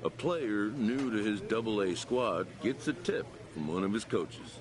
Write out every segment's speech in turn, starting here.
A player new to his Double-A squad gets a tip from one of his coaches.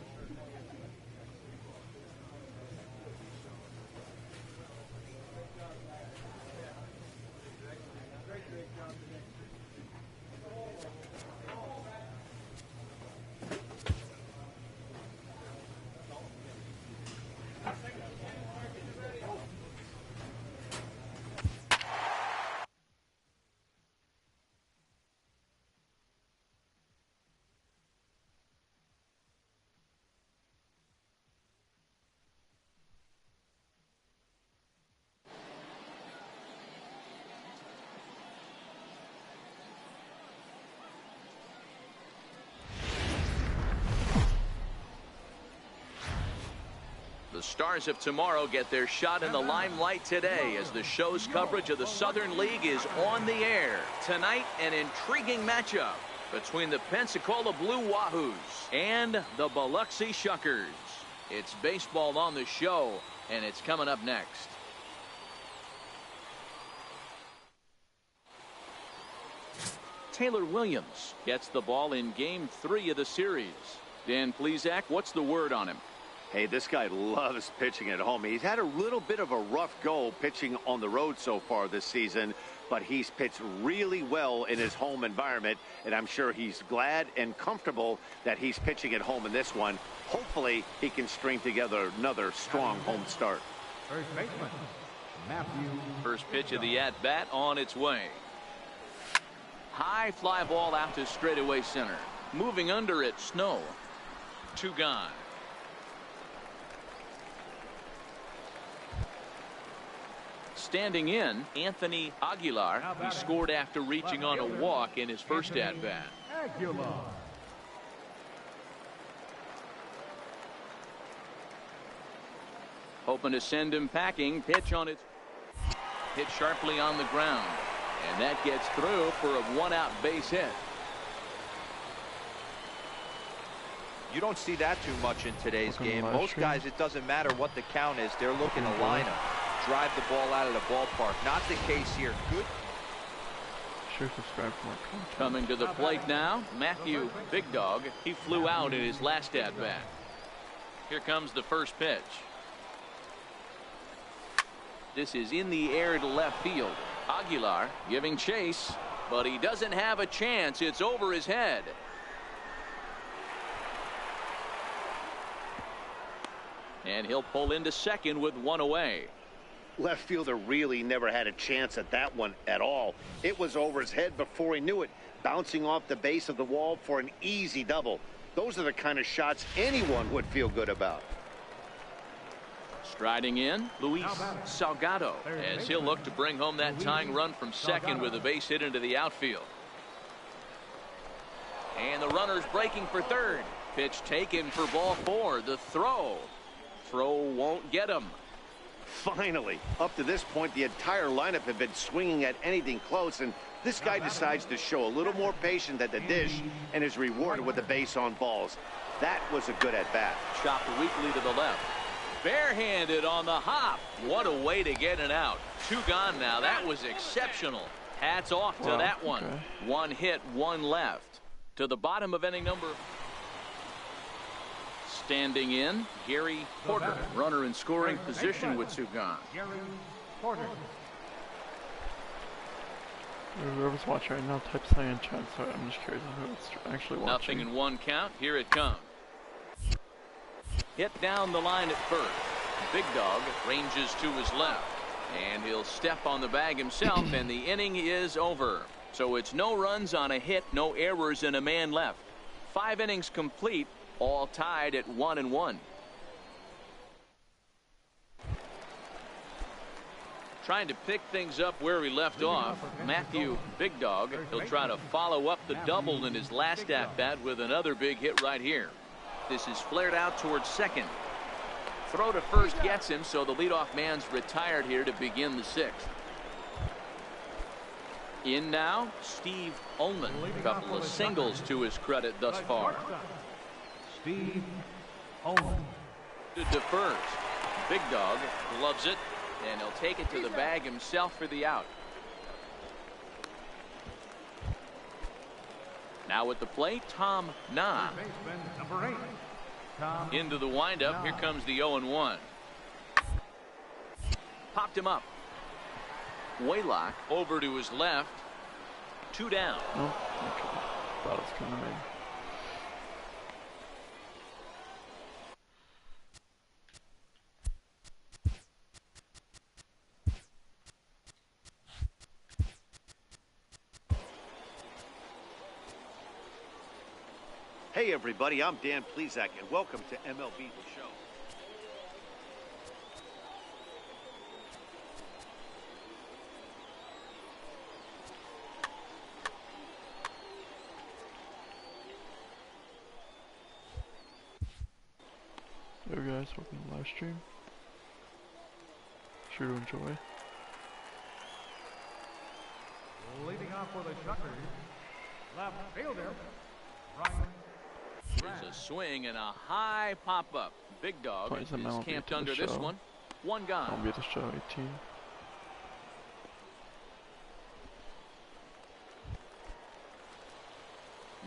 The stars of tomorrow get their shot in the limelight today as the show's coverage of the Southern League is on the air. Tonight, an intriguing matchup between the Pensacola Blue Wahoos and the Biloxi Shuckers. It's baseball on the show, and it's coming up next. Taylor Williams gets the ball in Game 3 of the series. Dan Plesac, what's the word on him? Hey, this guy loves pitching at home. He's had a little bit of a rough go pitching on the road so far this season, but he's pitched really well in his home environment, and I'm sure he's glad and comfortable that he's pitching at home in this one. Hopefully, he can string together another strong home start. First baseman, Matthew. First pitch of the at-bat on its way. High fly ball out to straightaway center. Moving under it, Snow. 2 gone. Standing in, Anthony Aguilar. He scored after reaching on a walk in his first at-bat. Aguilar. Hoping to send him packing. Pitch on it. Hit sharply on the ground. And that gets through for a 1-out base hit. You don't see that too much in today's game. Most guys, it doesn't matter what the count is. They're looking to line up. Drive the ball out of the ballpark. Not the case here. Good. Sure, subscribe for more content. Coming to the plate now, Matthew Big Dog. He flew out in his last at-bat. Here comes the first pitch. This is in the air to left field. Aguilar giving chase, but he doesn't have a chance. It's over his head. And he'll pull into second with 1 away. Left fielder really never had a chance at that one at all. It was over his head before he knew it, bouncing off the base of the wall for an easy double. Those are the kind of shots anyone would feel good about. Striding in, Luis Salgado, as he'll look to bring home that tying run from second with a base hit into the outfield. And the runner's breaking for third. Pitch taken for ball 4. The throw. Throw won't get him. Finally, up to this point, the entire lineup had been swinging at anything close, and this guy decides to show a little more patience at the dish and is rewarded with a base on balls. That was a good at-bat. Chopped weakly to the left. Barehanded on the hop. What a way to get it out. 2 gone now. That was exceptional. Hats off to that one. Okay. 1 hit, 1 left. To the bottom of inning number. Standing in, Gary Porter, runner in scoring position with 2 gone. Gary Porter. Whoever's watching right now, type something in chat. Sorry, I'm just curious on who's actually watching. Nothing in 1 count. Here it comes. Hit down the line at first. Big Dog ranges to his left. And he'll step on the bag himself, and the inning is over. So it's no runs on a hit, no errors, and a man left. 5 innings complete. All tied at 1-1. Trying to pick things up where he left off, Matthew Big Dog. He'll try to follow up the double in his last at-bat with another big hit right here. This is flared out towards second. Throw to first gets him, so the leadoff man's retired here to begin the sixth. In now, Steve Ullman. A couple of singles to his credit thus far. Steve Ullman. To first. Big Dog gloves it, and he'll take it to the bag himself for the out. Now at the plate, Tom Na. Baseman number 8. Tom Into the windup. Here comes the 0-1. Popped him up. Waylock over to his left. 2 down. No. Okay. Thought it was coming in. Hey everybody, I'm Dan Plesac and welcome to MLB The Show. Hey guys, welcome to the live stream. Sure to enjoy. leading off for the Chuckers. Left fielder, Ryan. There's a swing and a high pop-up. Big Dog Plays the is MLB camped to the under this show. one. One gone. I'll be at the show 18.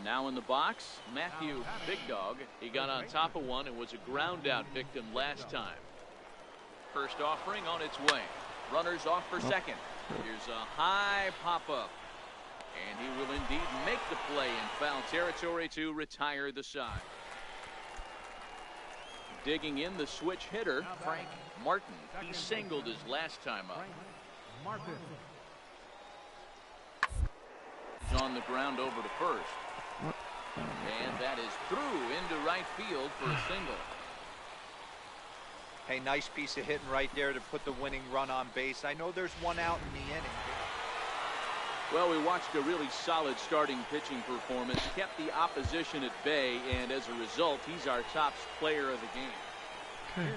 Now in the box, Matthew Big Dog. He got on top of one and was a ground out victim last time. First offering on its way. Runners off for second. Here's a high pop-up. And he will indeed make the play in foul territory to retire the side. Digging in the switch hitter, Frank Martin. He singled his last time up. Martin. He's on the ground over to first. And that is through into right field for a single. Hey, nice piece of hitting right there to put the winning run on base. I know there's one out in the inning. Well, we watched a really solid starting pitching performance, kept the opposition at bay, and as a result, he's our top player of the game. Okay,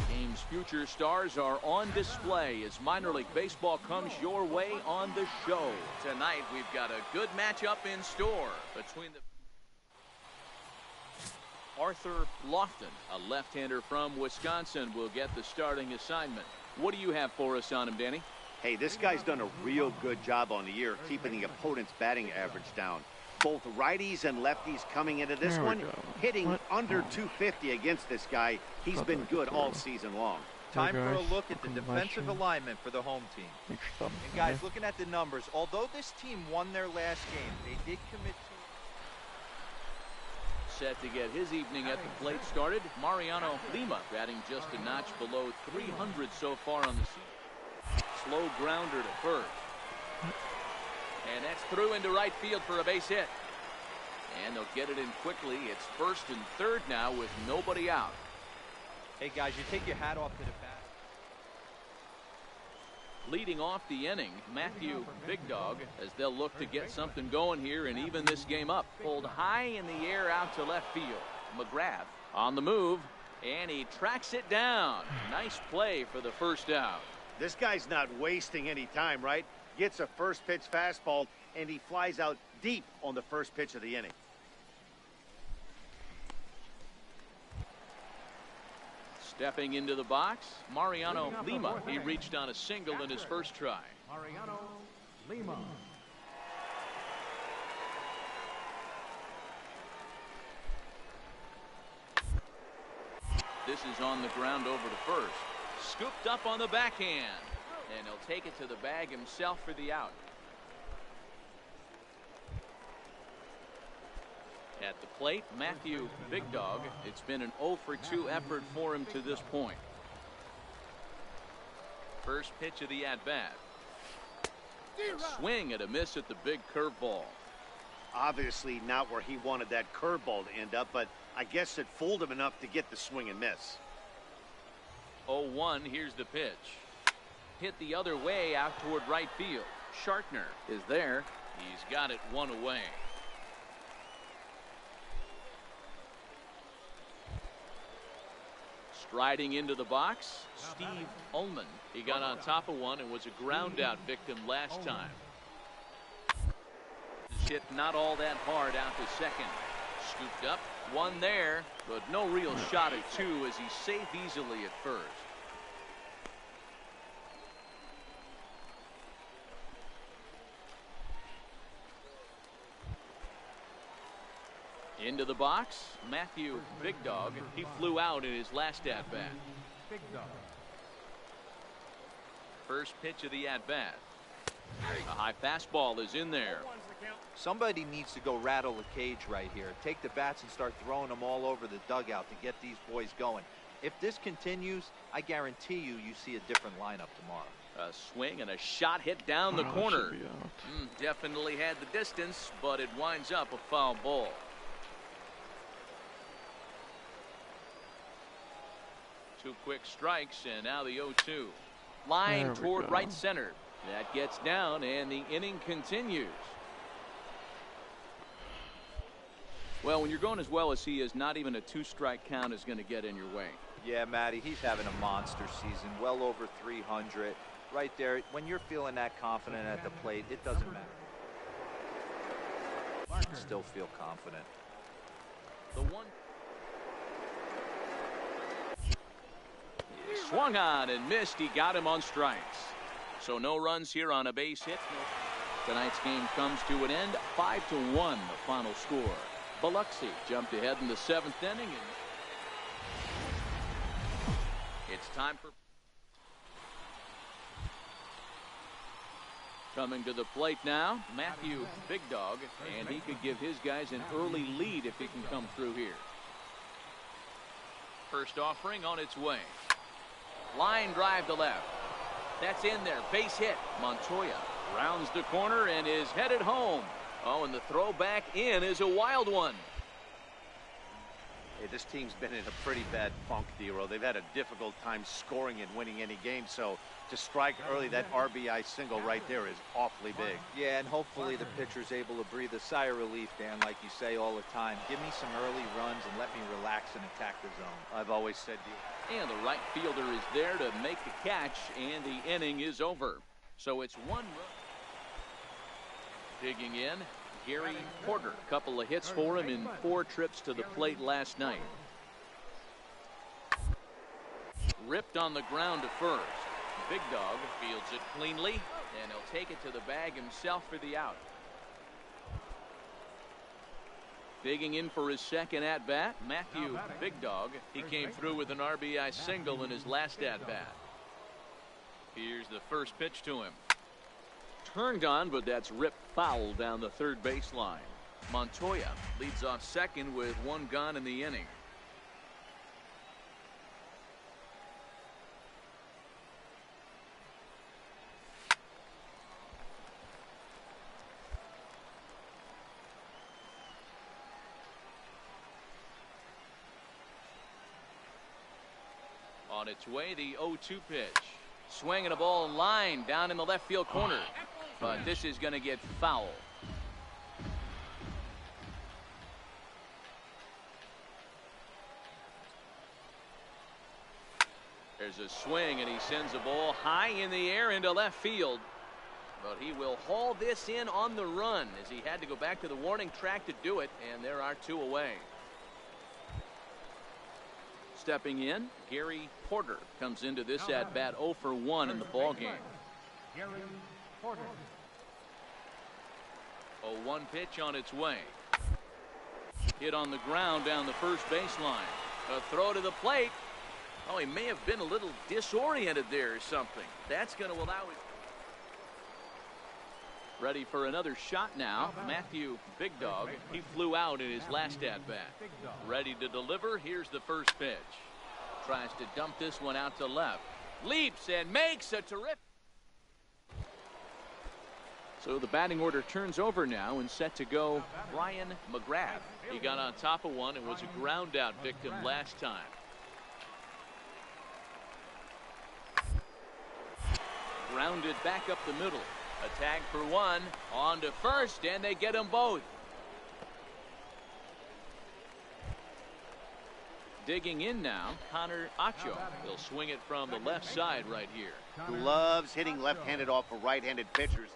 Game's future stars are on display as minor league baseball comes your way on the show. Tonight, we've got a good matchup in store between the Arthur Lofton, a left-hander from Wisconsin, will get the starting assignment. What do you have for us on him, Danny? Hey, this guy's done a real good job on the year keeping the opponent's batting average down. Both righties and lefties coming into this one, hitting under 250 against this guy. He's been good all season long. Time for a look at the defensive alignment for the home team. And guys, looking at the numbers, although this team won their last game, they did commit Set to get his evening at the plate started, Mariano Lima batting just a notch below 300 so far on the season. Slow grounder to first. And that's through into right field for a base hit. And they'll get it in quickly. It's first and third now with nobody out. Hey guys, you take your hat off to the bat. Leading off the inning, Matthew Big Dog, as they'll look to get something going here and even this game up. Pulled high in the air out to left field. McGrath on the move, and he tracks it down. Nice play for the first out. This guy's not wasting any time, right? Gets a first pitch fastball, and he flies out deep on the first pitch of the inning. Stepping into the box, Mariano Lima. He reached on a single in his first try. Mariano Lima. This is on the ground over to first. Scooped up on the backhand. And he'll take it to the bag himself for the out. At the plate, Matthew Big Dog. It's been an 0 for 2 effort for him to this point. First pitch of the at-bat. Swing and a miss at the big curveball. Obviously not where he wanted that curveball to end up, but I guess it fooled him enough to get the swing and miss. 0-1, here's the pitch. hit the other way out toward right field. Shartner is there. He's got it one away. Striding into the box, Steve Ullman. He got on top of one and was a ground out victim last time. Hit not all that hard out to second. Scooped up, one there, but no real shot at two as he's safe easily at first. Into the box, Matthew Big Dog. He flew out in his last at-bat. Big Dog. First pitch of the at-bat. A high fastball is in there. Somebody needs to go rattle the cage right here. Take the bats and start throwing them all over the dugout to get these boys going. If this continues, I guarantee you see a different lineup tomorrow. A swing and a shot hit down the corner. Definitely had the distance, but it winds up a foul ball. Two quick strikes, and now the 0-2. Line toward right center. That gets down, and the inning continues. Well, when you're going as well as he is, not even a two-strike count is going to get in your way. Yeah, Matty, he's having a monster season, well over 300. Right there, when you're feeling that confident at the plate, it doesn't matter. Still feel confident. The one. He swung on and missed. He got him on strikes. So no runs here on a base hit. Tonight's game comes to an end. 5-1 the final score. Biloxi jumped ahead in the 7th inning, and it's time for coming to the plate now, Matthew Big Dog, and he could give his guys an early lead if he can come through here. First offering on its way. Line drive to left. That's in there. Base hit. Montoya rounds the corner and is headed home. Oh, and the throw back in is a wild one. Hey, this team's been in a pretty bad funk, D-Row. They've had a difficult time scoring and winning any game, so to strike early, that RBI single right there is awfully big. Yeah, and hopefully the pitcher's able to breathe a sigh of relief, Dan, like you say all the time. Give me some early runs and let me relax and attack the zone. I've always said to you. And the right fielder is there to make the catch, and the inning is over. So it's 1 run. Digging in, Gary Porter. A couple of hits for him in 4 trips to the plate last night. Ripped on the ground to first. Big Dog fields it cleanly, and he'll take it to the bag himself for the out. Digging in for his second at-bat, Matthew Big Dog. He came through with an RBI single in his last at-bat. Here's the first pitch to him. Turned on, but that's ripped foul down the third baseline. Montoya leads off second with 1 gone in the inning. On its way, the 0-2 pitch. Swinging a ball line down in the left field corner. But this is going to get foul. There's a swing, and he sends a ball high in the air into left field. But he will haul this in on the run as he had to go back to the warning track to do it, and there are 2 away. Stepping in, Gary Porter comes into this at-bat 0 for 1 in the ballgame. Gary Porter. 0-1 pitch on its way. Hit on the ground down the first baseline. A throw to the plate. Oh, he may have been a little disoriented there or something. That's going to allow it. Ready for another shot now. Matthew Big Dog. He flew out in his last at-bat. Ready to deliver. Here's the first pitch. Tries to dump this one out to left. Leaps and makes a terrific. So the batting order turns over now and set to go Brian McGrath. He got on top of one and was a ground out victim last time. Grounded back up the middle. A tag for one. On to first, and they get them both. Digging in now, Connor Acho. He'll swing it from the left side right here. Loves hitting left-handed off of right-handed pitchers.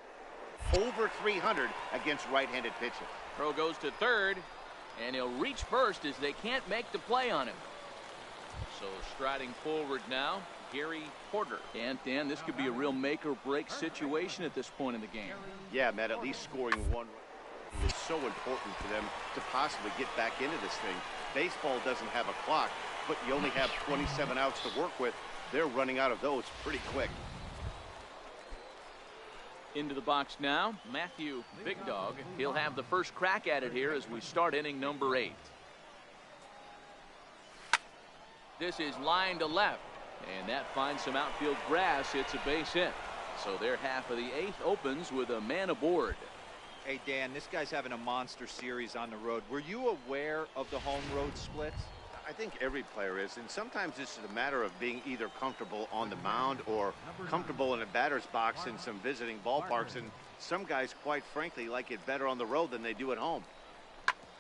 Over 300 against right-handed pitchers. Throw goes to third, and he'll reach first as they can't make the play on him. So striding forward now, Gary Porter. And Dan, this could be a real make-or-break situation at this point in the game. Yeah, Matt, at least scoring one is so important for them to possibly get back into this thing. Baseball doesn't have a clock, but you only have 27 outs to work with. They're running out of those pretty quick. Into the box now, Matthew Big Dog. He'll have the first crack at it here as we start inning number 8. This is line to left, and that finds some outfield grass. It's a base hit. So their half of the 8th opens with a man aboard. Hey, Dan, this guy's having a monster series on the road. Were you aware of the home road splits? I think every player is, and sometimes this is a matter of being either comfortable on the mound or comfortable in a batter's box in some visiting ballparks, and some guys, quite frankly, like it better on the road than they do at home.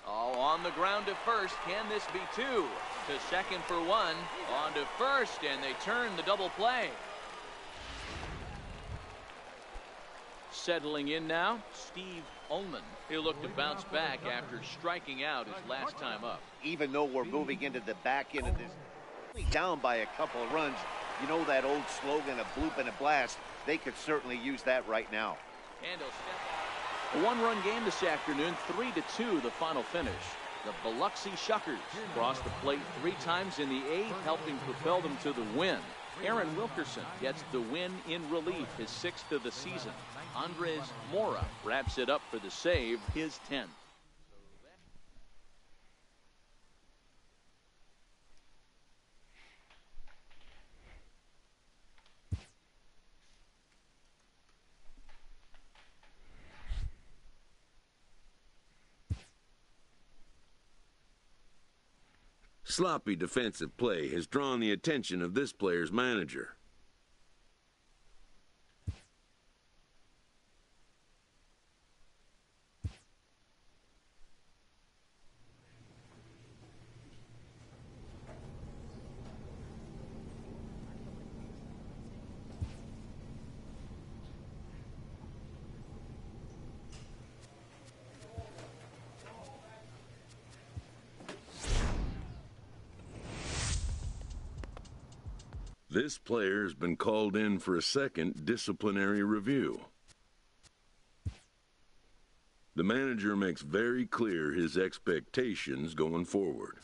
Oh, on the ground to first. Can this be 2? To second for 1. On to first, and they turn the double play. Settling in now, Steve Ullman. He'll look to bounce back after striking out his last time up. Even though we're moving into the back end of this, down by a couple of runs, you know that old slogan, a bloop and a blast, they could certainly use that right now. And he'll step. A one-run game this afternoon, 3-2 the final finish. The Biloxi Shuckers crossed the plate 3 times in the 8th, helping propel them to the win. Aaron Wilkerson gets the win in relief, his 6th of the season. Andres Mora wraps it up for the save, his 10th. Sloppy defensive play has drawn the attention of this player's manager. This player has been called in for a second disciplinary review. The manager makes very clear his expectations going forward.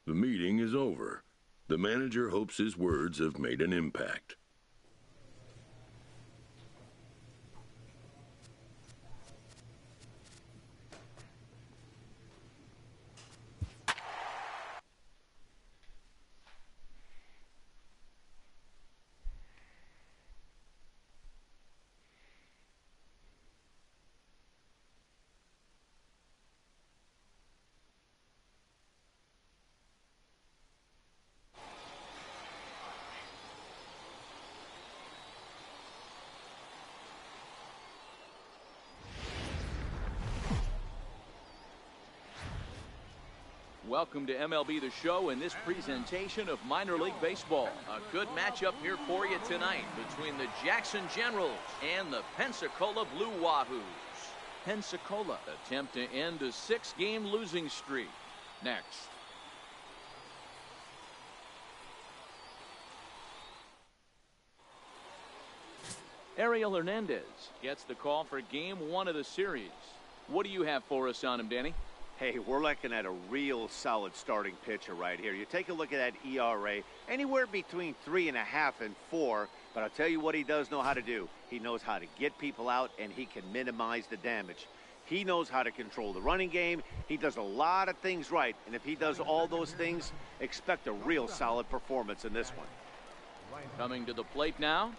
The meeting is over. The manager hopes his words have made an impact. Welcome to MLB The Show and this presentation of minor league baseball. A good matchup here for you tonight between the Jackson Generals and the Pensacola Blue Wahoos. Pensacola attempt to end a 6-game losing streak. Next. Ariel Hernandez gets the call for game 1 of the series. What do you have for us on him, Danny? Hey, we're looking at a real solid starting pitcher right here. You take a look at that ERA, anywhere between 3.5 and 4. But I'll tell you what he does know how to do. He knows how to get people out, and he can minimize the damage. He knows how to control the running game. He does a lot of things right. And if he does all those things, expect a real solid performance in this one. Coming to the plate now.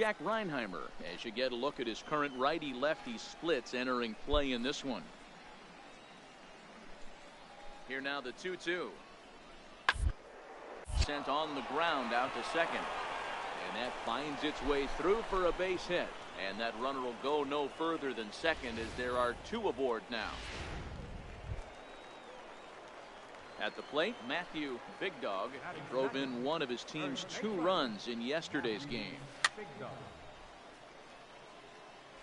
Jack Reinheimer as you get a look at his current righty-lefty splits entering play in this one. Here now the 2-2. Sent on the ground out to second. And that finds its way through for a base hit. And that runner will go no further than second as there are two aboard now. At the plate, Matthew Big Dog drove in one of his team's 2 runs in yesterday's game.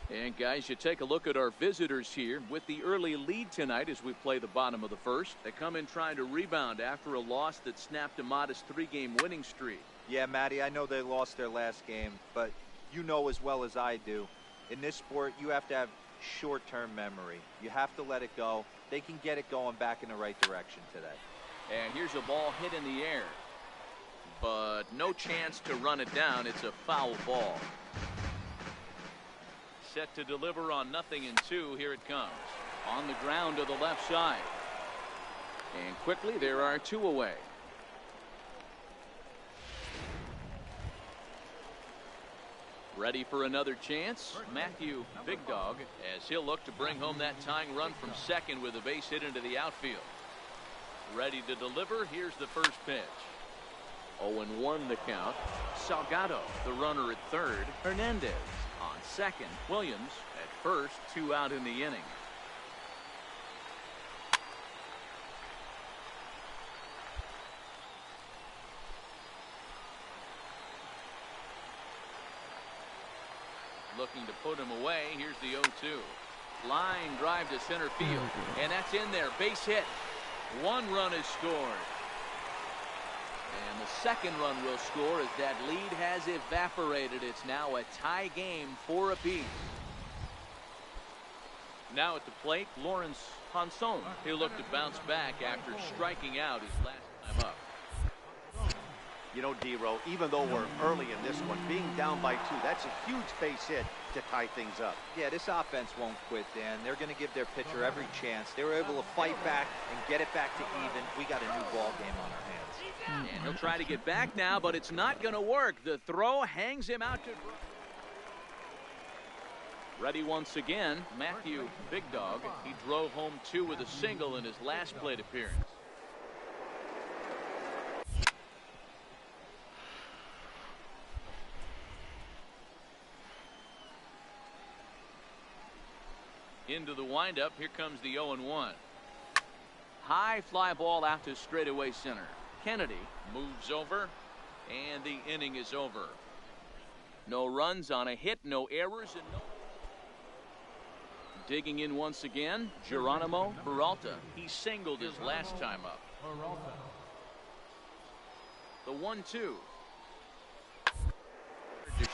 And guys, you take a look at our visitors here with the early lead tonight as we play the bottom of the first. They come in trying to rebound after a loss that snapped a modest 3-game winning streak. Yeah, Matty, I know they lost their last game, but you know as well as I do, in this sport, you have to have short-term memory. You have to let it go. They can get it going back in the right direction today. And here's a ball hit in the air, but no chance to run it down. It's a foul ball. Set to deliver on 0-2. Here it comes on the ground to the left side, and quickly there are 2 away. Ready for another chance, Matthew Big Dog, as he'll look to bring home that tying run from second with a base hit into the outfield. Ready to deliver. Here's the first pitch. 0-1 the count. Salgado, the runner at third. Hernandez on second. Williams at first. 2 out in the inning. Looking to put him away. Here's the 0-2. Line drive to center field. And that's in there. Base hit. 1 run is scored. And the second run will score as that lead has evaporated. It's now a tie game, 4 apiece. Now at the plate, Lawrence Hanson. He'll look to bounce back after striking out his last time up. You know, D-Row, even though we're early in this one, being down by 2, that's a huge base hit to tie things up. Yeah, this offense won't quit, Dan. They're going to give their pitcher every chance. They were able to fight back and get it back to even. We got a new ball game on our hands. And he'll try to get back now, but it's not going to work. The throw hangs him out to... Ready once again, Matthew Big Dog. He drove home 2 with a single in his last plate appearance. Into the windup. Here comes the 0-1. High fly ball out to straightaway center. Kennedy moves over, and the inning is over. No runs on a hit, no errors, and no... Digging in once again, Geronimo Peralta. He singled his last time up. The 1-2. To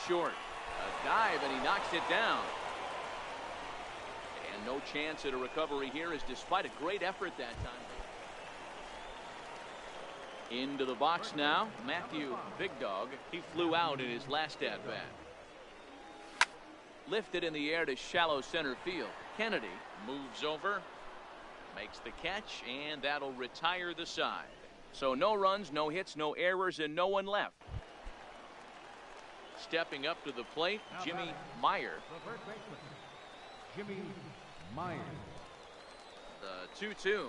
short. A dive, and he knocks it down. And no chance at a recovery here, as despite a great effort that time. Into the box now, Matthew Big Dog. He flew out in his last at-bat. Lifted in the air to shallow center field. Kennedy moves over, makes the catch, and that'll retire the side. So no runs, no hits, no errors, and no one left. Stepping up to the plate, Jimmy Meyer. The first baseman, Jimmy Meyer. The 2-2.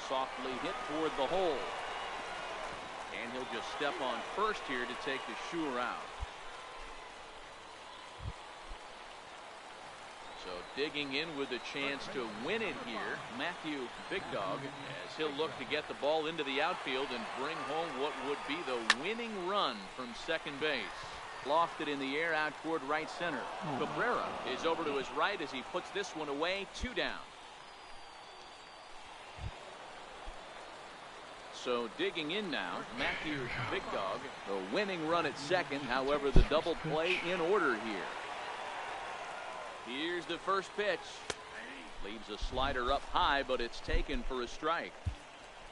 Softly hit toward the hole. And he'll just step on first here to take the sure out. So digging in with a chance to win it here, Matthew Big Dog, as he'll look to get the ball into the outfield and bring home what would be the winning run from second base. Lofted in the air out toward right center. Cabrera is over to his right as he puts this one away. 2 down. So digging in now, Matthew Big Dog, the winning run at second. However, the double play in order here. Here's the first pitch. Leaves a slider up high, but it's taken for a strike.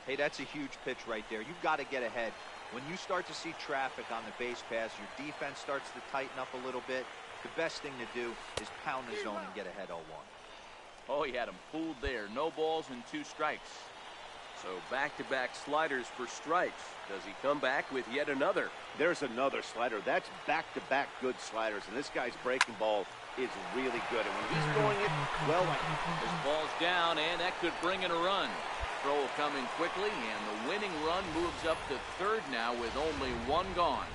Hey, that's a huge pitch right there. You've got to get ahead. When you start to see traffic on the base pass, your defense starts to tighten up a little bit. The best thing to do is pound the zone and get ahead 0-1. Oh, he had him fooled there. No balls and 2 strikes. So back-to-back sliders for strikes. Does he come back with yet another? There's another slider. That's back-to-back good sliders, and this guy's breaking ball is really good. And when he's throwing it well, This ball's down, and that could bring in a run. Throw coming quickly, and the winning run moves up to third now with only one gone.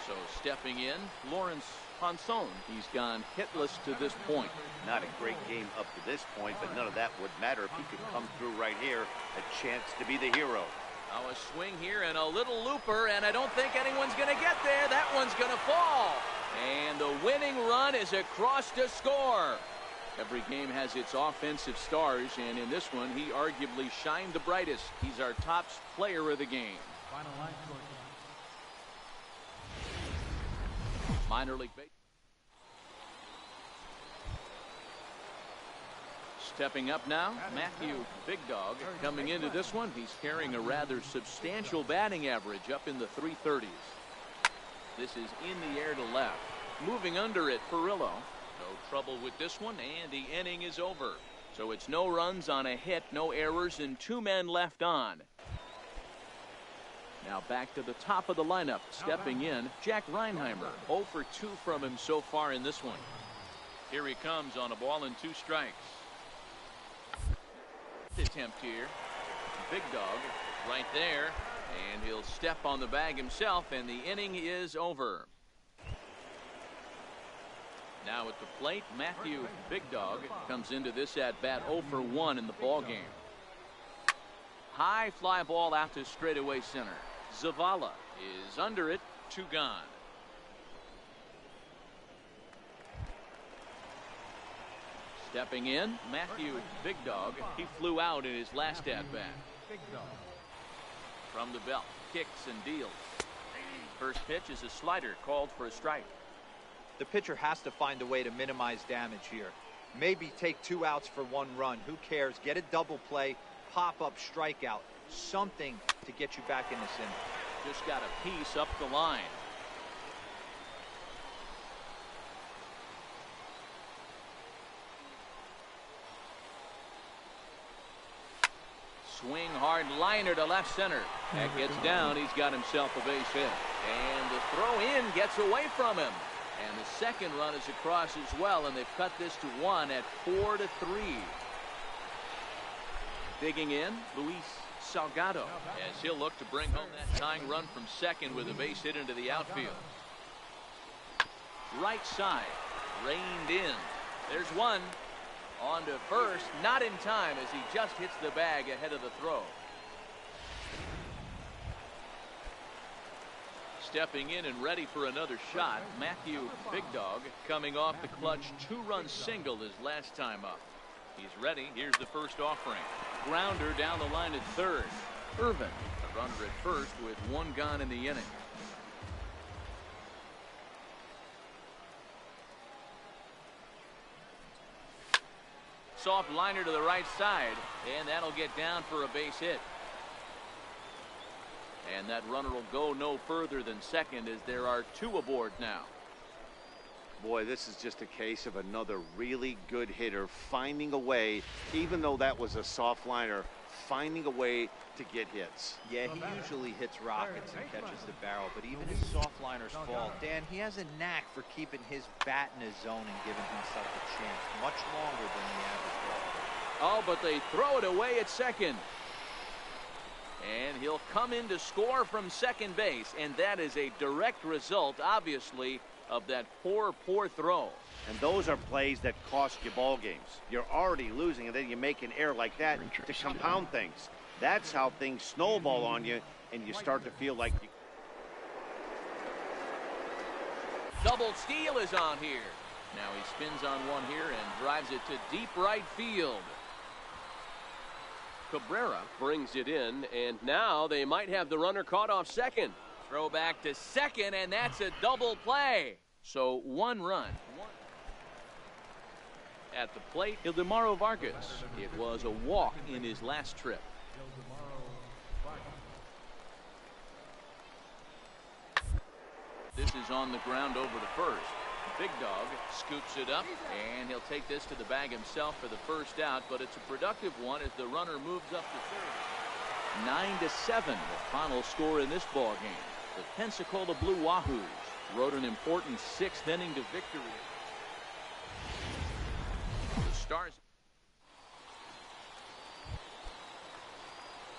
So stepping in, Lawrence Ponson. He's gone hitless to this point. not a great game up to this point, but none of that would matter if he could come through right here. A chance to be the hero. Now a swing here and a little looper, and I don't think anyone's going to get there. That one's going to fall. And the winning run is across to score. Every game has its offensive stars, and in this one, he arguably shined the brightest. He's our top player of the game. Final line score. Minor league baseball. Stepping up now, Matthew Big Dog. Coming into this one, he's carrying a rather substantial batting average up in the 330s. This is in the air to left. Moving under it, Perillo. No trouble with this one, and the inning is over. So it's no runs on a hit, no errors, and 2 men left on. Now back to the top of the lineup. Stepping in, Jack Reinheimer. 0 for 2 from him so far in this one. Here he comes on a ball and 2 strikes. Attempt here. Big Dog right there, and he'll step on the bag himself, and the inning is over. Now at the plate, Matthew Big Dog comes into this at bat 0 for 1 in the ball game. High fly ball out to straightaway center. Zavala is under it, 2 gone. Stepping in, Matthew Big Dog. He flew out in his last at bat. Big Dog. From the belt, kicks and deals. First pitch is a slider called for a strike. The pitcher has to find a way to minimize damage here. Maybe take 2 outs for 1 run. Who cares? Get a double play, pop up, strikeout. Something to get you back in this inning. Just got a piece up the line. Swing hard liner to left center. That gets down. He's got himself a base hit. And the throw in gets away from him. And the second run is across as well, and they've cut this to 1 at 4 to 3. Digging in, Luis Salgado, as he'll look to bring home that tying run from second with a base hit into the outfield. Right side, reined in. There's one. On to first, not in time as he just hits the bag ahead of the throw. Stepping in and ready for another shot, Matthew Big Dog coming off the clutch 2-run single his last time up. He's ready. Here's the first offering. Grounder down the line at third. Irvin, the runner at first with 1 gone in the inning. Soft liner to the right side, and that'll get down for a base hit. And that runner will go no further than second as there are 2 aboard now. Boy, this is just a case of another really good hitter finding a way, even though that was a soft liner, finding a way to get hits. Yeah, he usually hits rockets and catches the barrel, but even his soft liners fall. Dan, he has a knack for keeping his bat in his zone and giving himself a chance much longer than the average ball. Oh, but they throw it away at second. And he'll come in to score from second base, and that is a direct result, obviously, of that poor throw. And those are plays that cost you ball games. You're already losing, and then you make an error like that to compound things. That's how things snowball on you, and you start to feel like you... Double steal is on here. Now he spins on one here and drives it to deep right field. Cabrera brings it in, and now they might have the runner caught off second. Throw back to second, and that's a double play. So 1 run. At the plate, Ildemaro Vargas. It was a walk in his last trip. This is on the ground over to first. Big Dog scoops it up, and he'll take this to the bag himself for the first out, but it's a productive one as the runner moves up to third. 9-7, the final score in this ball game. The Pensacola Blue Wahoos rode an important 6th inning to victory. The Stars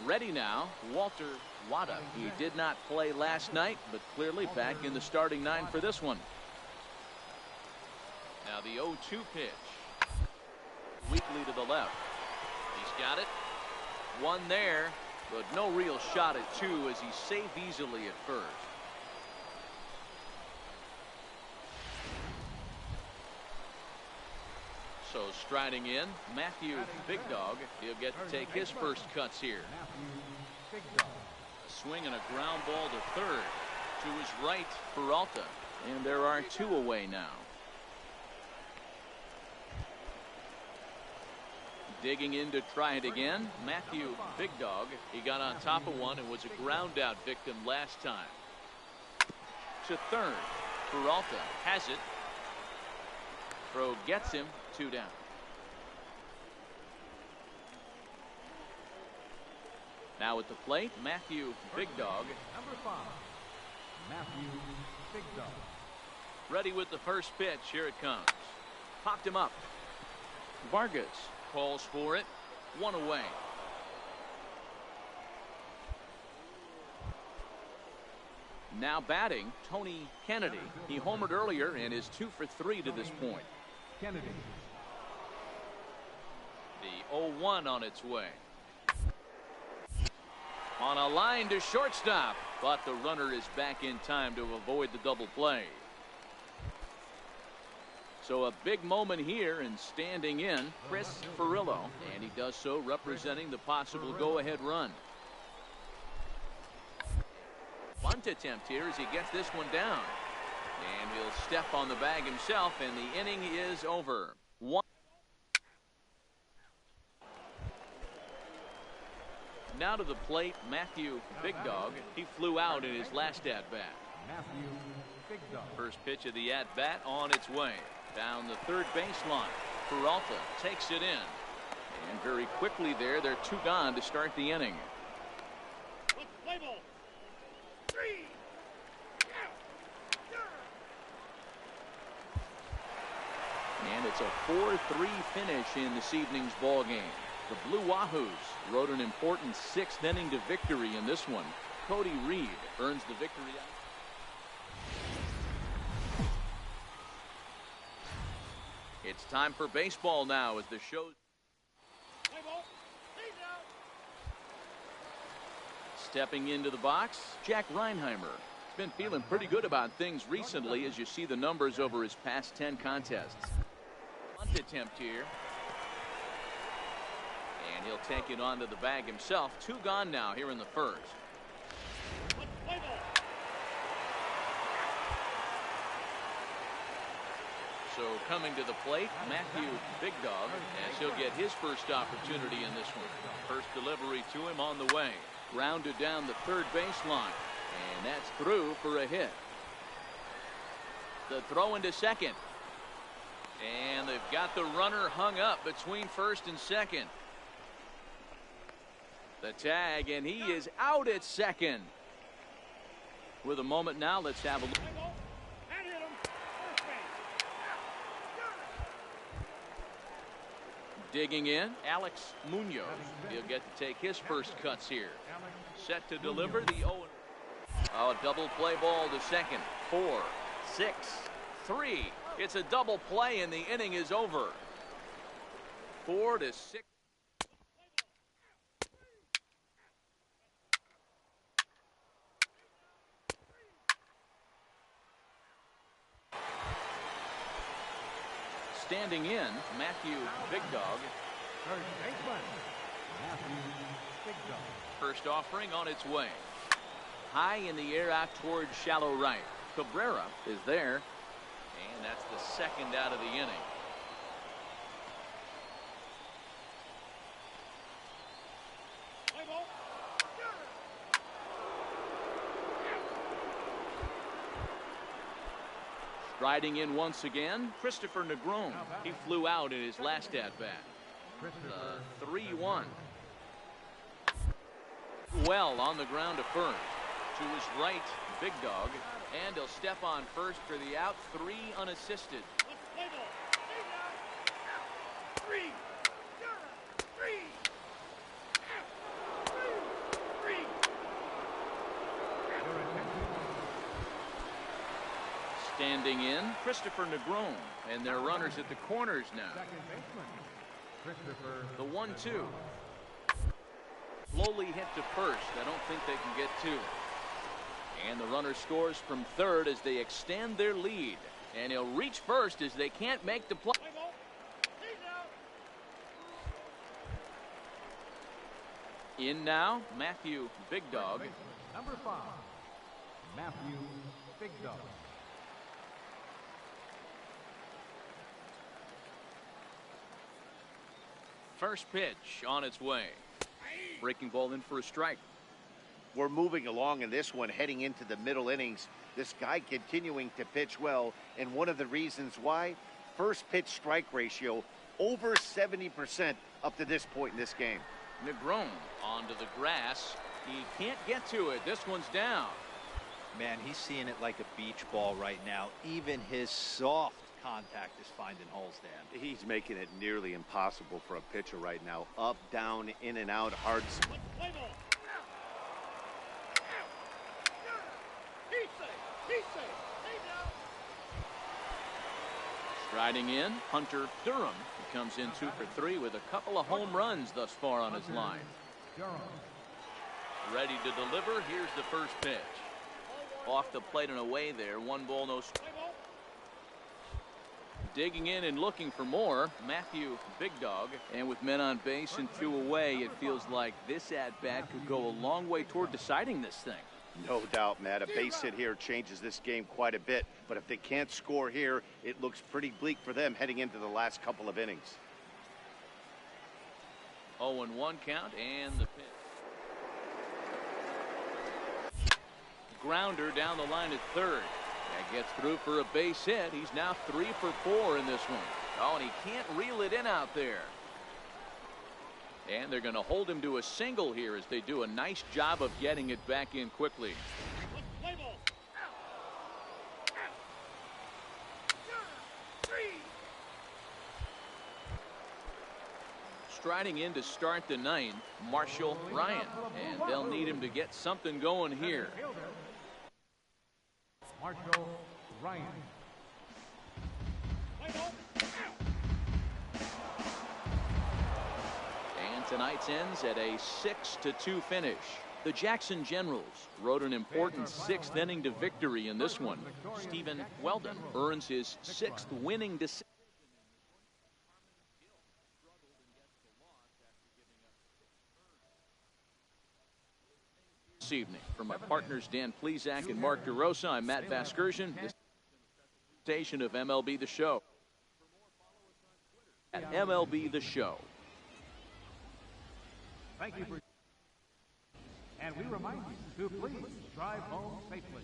ready now. Walter Wada. He did not play last night, but clearly back in the starting 9 for this one. Now the 0-2 pitch. Weakly to the left. He's got it. One there, but no real shot at 2 as he's safe easily at first. So striding in, Matthew Big Dog. He'll get to take his first cuts here. A swing and a ground ball to third. To his right, Peralta. And there are 2 away now. Digging in to try it again, Matthew Big Dog. He got on top of one and was a ground out victim last time. To third, Peralta has it. Throw gets him, 2 down. Now at the plate, Matthew Big Dog. Number 5, Matthew Big Dog. Ready with the first pitch. Here it comes. Popped him up. Vargas calls for it. 1 away. Now batting, Tony Kennedy. He homered earlier and is 2 for 3 to this point. Kennedy. The 0-1 on its way. On a line to shortstop, but the runner is back in time to avoid the double play. So a big moment here, and standing in, Chris Ferrillo, and he does so representing the possible go-ahead run. Bunt attempt here as he gets this one down. And he'll step on the bag himself, and the inning is over. 1. Now to the plate, Matthew Big Dog. He flew out in his last at-bat. Matthew Big Dog. First pitch of the at-bat on its way. Down the third baseline. Peralta takes it in. And very quickly there, they're 2 gone to start the inning. And it's a 4-3 finish in this evening's ball game. The Blue Wahoos rode an important 6th inning to victory in this one. Cody Reed earns the victory. It's time for baseball now as the show. Stepping into the box, Jack Reinheimer. He's been feeling pretty good about things recently as you see the numbers over his past 10 contests. Bunt attempt here. And he'll take it onto the bag himself. 2 gone now here in the first. So coming to the plate, Matthew Big Dog, as he'll get his first opportunity in this one. First delivery to him on the way. Grounded down the third baseline. And that's through for a hit. The throw into second. And they've got the runner hung up between first and second. The tag, and he is out at second. With a moment now, let's have a look. Digging in, Alex Munoz. He'll get to take his first cuts here. Set to deliver the 0. Oh, double play ball to second. 4, 6, 3. It's a double play, and the inning is over. 4-6. Standing in, Matthew Big Dog. Third baseman, Matthew Big Dog. First offering on its way. High in the air out towards shallow right. Cabrera is there. And that's the second out of the inning. Riding in once again, Christopher Negron. He flew out in his last at-bat. 3-1. Well on the ground to first. To his right, Big Dog. And he'll step on first for the out. 3 unassisted. Standing in, Christopher Negron, and their runners at the corners now. The 1-2. Slowly hit to first. I don't think they can get to it. And the runner scores from third as they extend their lead. And he'll reach first as they can't make the play. In now, Matthew Big Dog. Number 5, Matthew Big Dog. First pitch on its way. Breaking ball in for a strike. We're moving along in this one, heading into the middle innings. This guy continuing to pitch well, and one of the reasons why, first pitch strike ratio over 70% up to this point in this game. Negron onto the grass. He can't get to it. This one's down. Man, he's seeing it like a beach ball right now. Even his soft contact is finding holes, Dan. He's making it nearly impossible for a pitcher right now. Up, down, in and out, hard. Striding in, Hunter Durham. He comes in 2 for 3 with a couple of home runs thus far on his line. Ready to deliver. Here's the first pitch. Off the plate and away there. 1 ball, no strike. Digging in and looking for more, Matthew Big Dog. And with men on base and 2 away, it feels like this at-bat could go a long way toward deciding this thing. No doubt, Matt. A base hit here changes this game quite a bit. But if they can't score here, it looks pretty bleak for them heading into the last couple of innings. 0-1 count and the pitch. Grounder down the line at third. That gets through for a base hit. He's now 3 for 4 in this one. Oh, and he can't reel it in out there. And they're going to hold him to a single here as they do a nice job of getting it back in quickly. Striding in to start the 9th, Marshall Ryan. And they'll need him to get something going here. Marshall Ryan. And tonight's ends at a 6-2 finish. The Jackson Generals rode an important 6th inning to victory in this one. Stephen Weldon earns his 6th winning decision. This evening, from my partners Dan Plesac and Mark DeRosa, I'm Matt Vasgersian. This is the station of MLB The Show. At MLB The Show. Thank you for. And we remind you to please drive home safely.